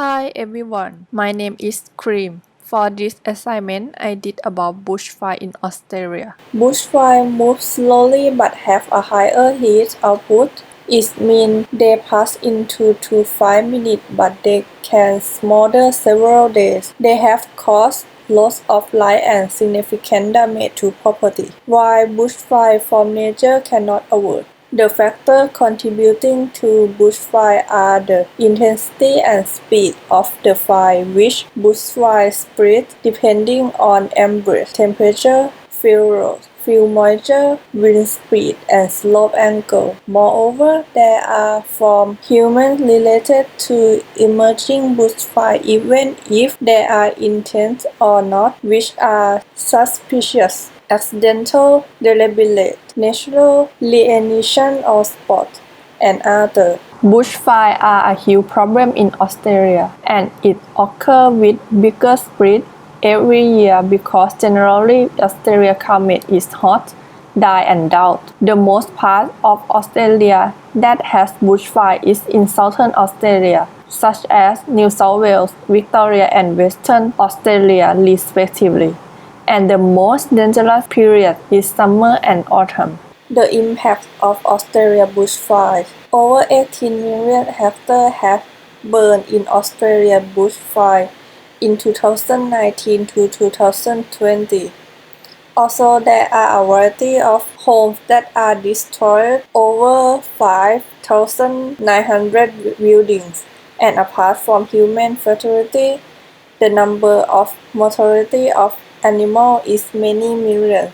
Hi everyone, my name is Cream. For this assignment, I did about bushfire in Australia. Bushfires move slowly but have a higher heat output. It means they pass in 2 to 5 minutes, but they can smolder several days. They have caused loss of life and significant damage to property, while bushfires from nature cannot avoid. The factors contributing to bushfire are the intensity and speed of the fire, which bushfire spread depending on ambient temperature, fuel load, fuel moisture, wind speed, and slope angle. Moreover, there are from humans related to emerging bushfire even if they are intense or not, which are suspicious, accidental, deliberate, natural, lignation or spot, and other. Bushfires are a huge problem in Australia, and it occurs with bigger spread every year because generally Australia climate is hot, dry and drought. The most part of Australia that has bushfire is in southern Australia, such as New South Wales, Victoria and Western Australia respectively. And the most dangerous period is summer and autumn. The impact of Australia bushfires. Over 18 million hectares have burned in Australia bushfire in 2019 to 2020. Also, there are a variety of homes that are destroyed, over 5,900 buildings, and apart from human fatality, the number of mortality of animals is many millions,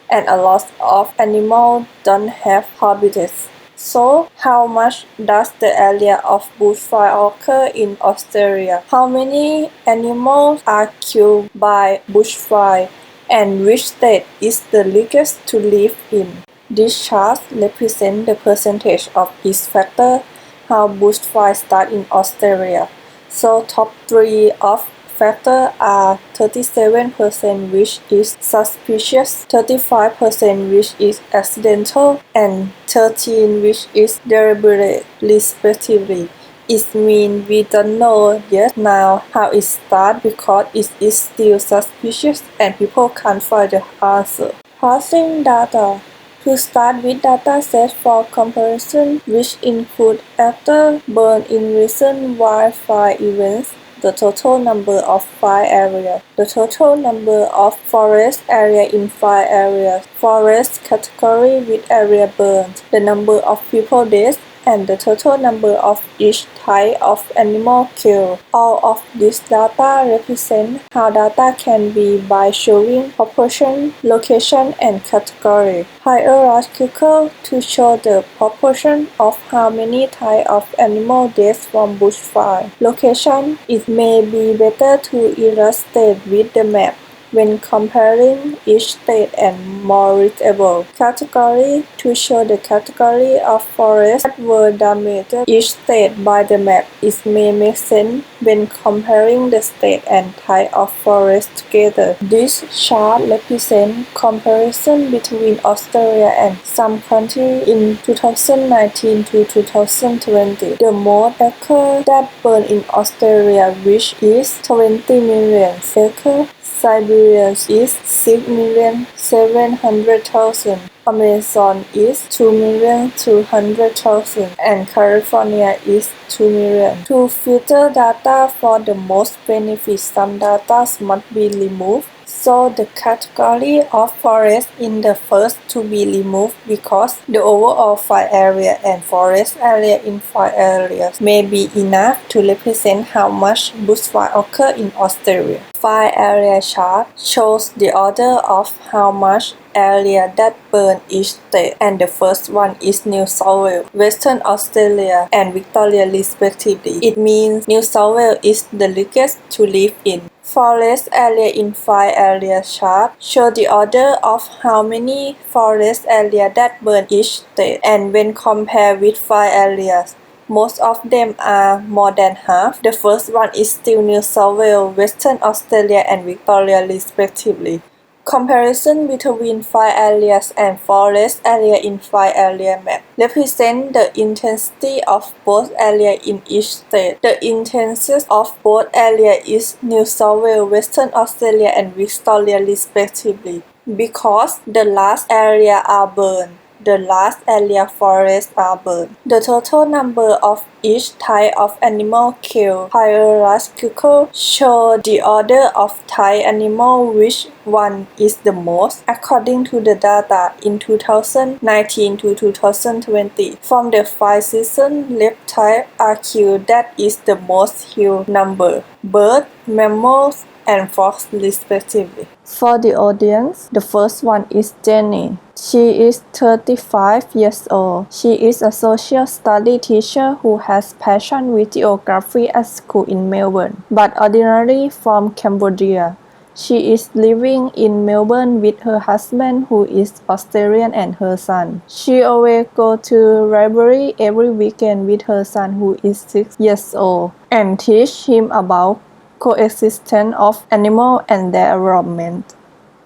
and a lot of animals don't have habitats. So, how much does the area of bushfire occur in Australia? How many animals are killed by bushfire? And which state is the least to live in? This chart represents the percentage of each factor how bushfire start in Australia. So top 3 of factors are 37% which is suspicious, 35% which is accidental, and 13% which is deliberate, respectively. It means we don't know yet now how it started because it is still suspicious and people can't find the answer. Parsing data. To start with data set for comparison, which include after burn in recent wildfire events, the total number of fire areas, the total number of forest area in fire areas, forest category with area burned, the number of people dead, and the total number of each type of animal killed. All of this data represent how data can be by showing proportion, location, and category. Hierarchical to show the proportion of how many types of animal deaths from bushfire. Location, it may be better to illustrate with the map when comparing each state and more readable. Category to show the category of forests that were damaged each state by the map. It may make sense when comparing the state and type of forest together. This chart represents comparison between Australia and some countries in 2019 to 2020. The most acres that burn in Australia, which is 20 million acres. Siberia is 6,700,000, Amazon is 2,200,000, and California is 2 million. To filter data for the most benefit, some data must be removed. So the category of forest in the first to be removed because the overall fire area and forest area in fire areas may be enough to represent how much bushfire occur in Australia. Fire area chart shows the order of how much area that burn each state, and the first one is New South Wales, Western Australia, and Victoria respectively. It means New South Wales is the least to live in. Forest area in fire area chart show the order of how many forest area that burn each state, and when compared with fire areas, most of them are more than half. The first one is still New South Wales, Western Australia, and Victoria respectively. Comparison between fire areas and forest area in fire area map represent the intensity of both areas in each state. The intensity of both areas is New South Wales, Western Australia, and Victoria respectively. Because the last area are burned, the last area forests are burned. The total number of each type of animal killed hierarchical show the order of type animal which one is the most according to the data in 2019 to 2020. From the 5 seasons reptiles are killed, that is the most huge number. Birds, mammals, and frogs respectively. For the audience, the first one is Jenny. She is 35 years old. She is a social study teacher who has passion with geography at school in Melbourne, but originally from Cambodia. She is living in Melbourne with her husband who is Australian and her son. She always goes to library every weekend with her son who is 6 years old and teach him about coexistence of animals and their environment.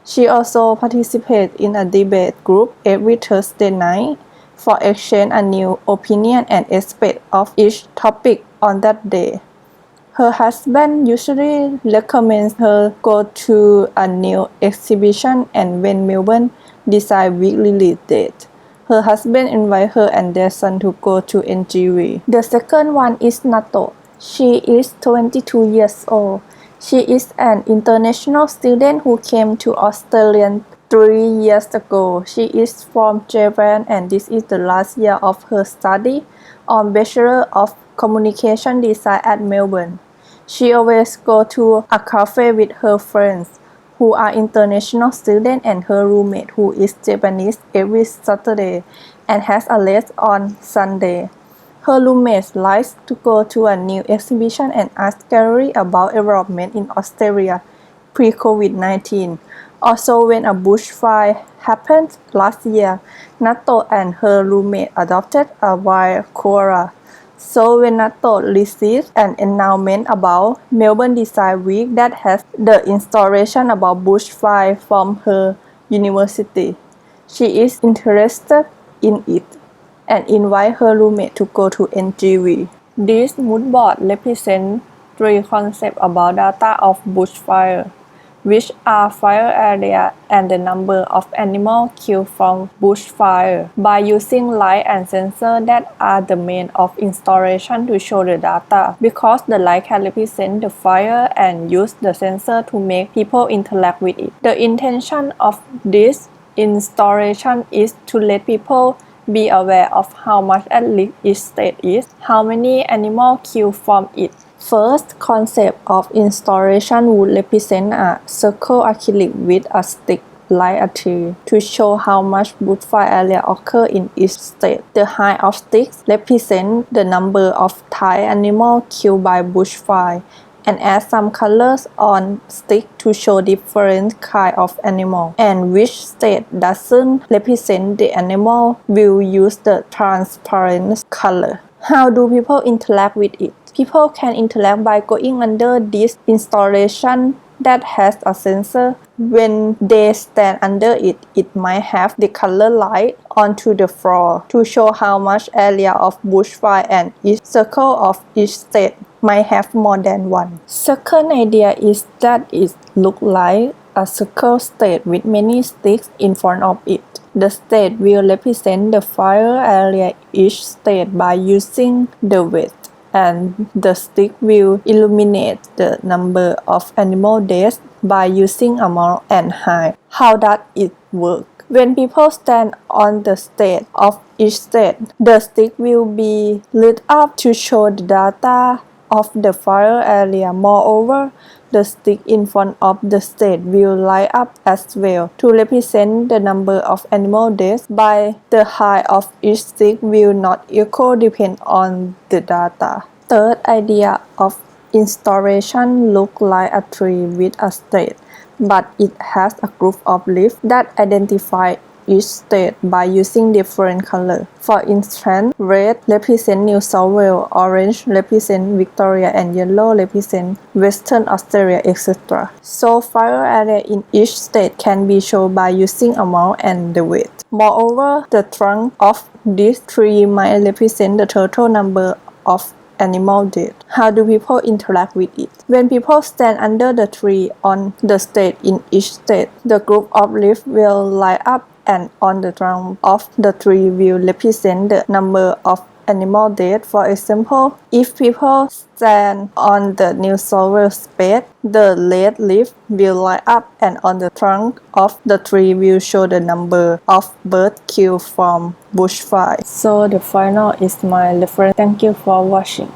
She also participates in a debate group every Thursday night for exchange a new opinion and aspect of each topic on that day. Her husband usually recommends her go to a new exhibition, and when Melbourne decide weekly release date, her husband invites her and their son to go to NGV. The second one is Nato. She is 22 years old. She is an international student who came to Australia 3 years ago. She is from Japan and this is the last year of her study on Bachelor of Communication Design at Melbourne. She always goes to a cafe with her friends who are international students and her roommate who is Japanese every Saturday and has a lesson on Sunday. Her roommates likes to go to a new exhibition and art gallery about environment in Australia pre-COVID-19. Also, when a bushfire happened last year, Nato and her roommate adopted a wild koala. So when Nato received an announcement about Melbourne Design Week that has the installation about bushfire from her university, she is interested in it and invite her roommate to go to NGV. This mood board represents 3 concepts about data of bushfire, which are fire area and the number of animals killed from bushfire. By using light and sensor that are the main of installation to show the data, because the light can represent the fire and use the sensor to make people interact with it. The intention of this installation is to let people be aware of how much at risk each state is, how many animals killed from it. First concept of installation would represent a circle acrylic with a stick like a tree to show how much bushfire area occur in each state. The height of sticks represent the number of type animals killed by bushfire and add some colors on stick to show different kind of animal. And which state doesn't represent the animal will use the transparent color. How do people interact with it? People can interact by going under this installation that has a sensor. When they stand under it, it might have the color light onto the floor to show how much area of bushfire and each circle of each state might have more than one. Second idea is that it looks like a circle state with many sticks in front of it. The state will represent the fire area each state by using the weight, and the stick will illuminate the number of animal deaths by using amount and height. How does it work? When people stand on the state of each state, the stick will be lit up to show the data of the fire area. Moreover, the stick in front of the state will light up as well to represent the number of animal deaths. By the height of each stick will not equal depend on the data. Third idea of installation look like a tree with a state, but it has a group of leaves that identify each state by using different colors. For instance, red represents New South Wales, orange represents Victoria, and yellow represents Western Australia, etc. So fire area in each state can be shown by using amount and the weight. Moreover, the trunk of this tree might represent the total number of animal dead. How do people interact with it? When people stand under the tree on the state in each state, the group of leaves will line up and on the trunk of the tree will represent the number of animal dead. For example, if people stand on the New South Wales space, the red leaf will line up and on the trunk of the tree will show the number of birds killed from bushfire. So the final is my reference. Thank you for watching.